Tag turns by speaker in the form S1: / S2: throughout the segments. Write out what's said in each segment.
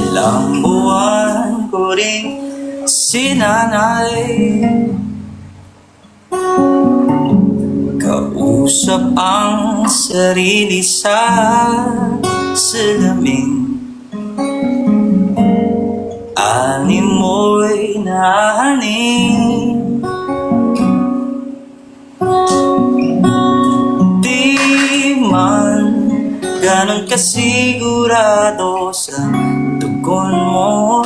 S1: Ilang buwan ko ring sinanay, kausap ang sarili sa salamin. Anim mo'y nahaning, di man ganon kasigurado sa tugon mo,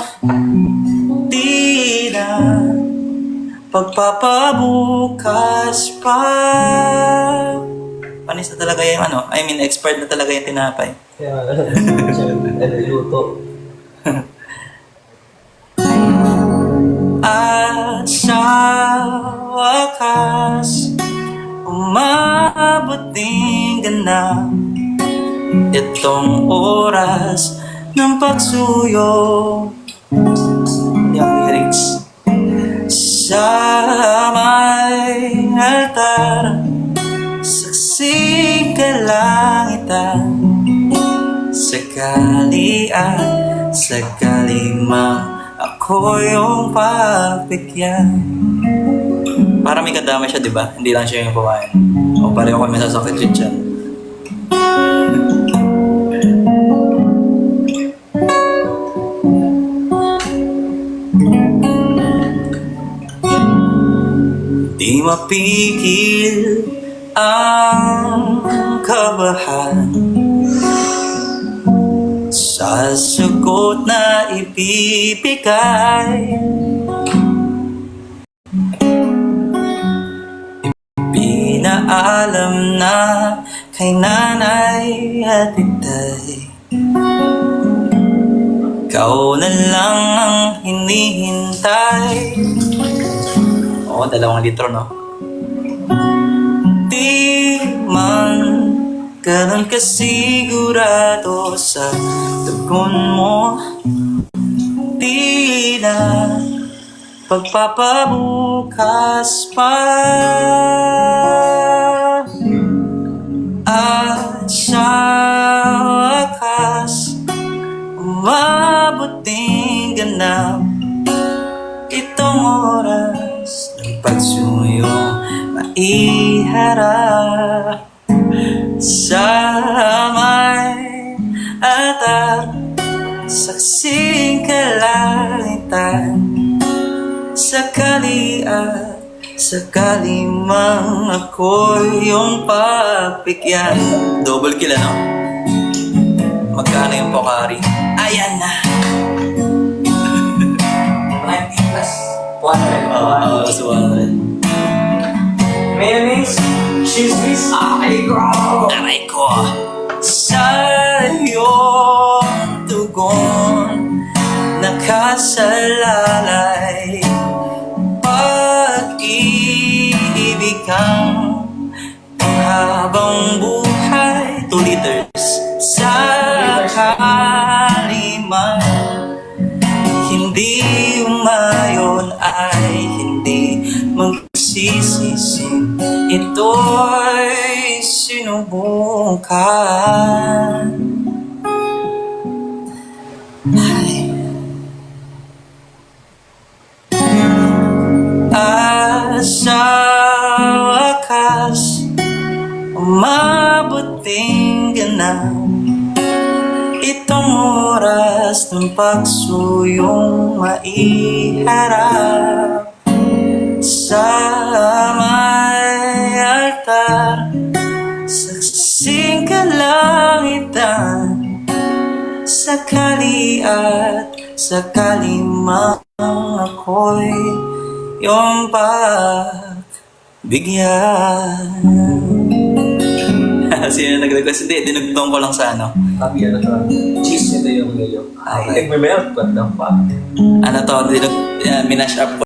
S1: di na pagpapabukas pa. Panis na talaga yung expert na talaga yung tinapay.
S2: Kaya, luto.
S1: At sa wakas, umabot din ganap itong oras ng pagsuyo. Yung lyrics. Sa may altar, saksing kalangitan, sakali at sakali mang ako yung papikyan. Para may kadama siya, di ba? Hindi lang siya yung pawain. O pareho kami sasakit yun dyan. Di mapigil ang kabahan sa sagot na ibibigay. Pinaalam na kay nanay at itay, ikaw na lang ang hinihintay. Oo, 2 litro, no? Di man ganon kasigurado sa tugon mo, di na pagpapabukas pa. At sa wakas, umabot din ganap itong oras ng pagsuyong maiharap sa may altar, saksing kalangitan, sakali at sakali mang ako'y yung papikyan. Double kill, ano? Magkano yung Pocari? Ayan na!
S2: 90 plus 100.
S1: Plus 100.
S2: Mayonnaise, cheese whiz, ay ko!
S1: Aray ko! Sa iyong tugon nakasalalay, pag-ibig kang habang buhay. 2 liters. Sakali man hindi umayon ay hindi magsisisi, ito'y sinubukan. Ay. At sa wakas, umabot din ganap itong oras ng pagsuyong maiharap sa may altar, saksing kalangitan, sakali at sakali mang ako'y yung pagbigyan. Sino nag-request? Hindi, dinugtong ko lang sa
S2: Tapi ano to? Cheese, ito yung mayo.
S1: Ay.
S2: Nagme-melt, what the fuck?
S1: Ano to, minash up ko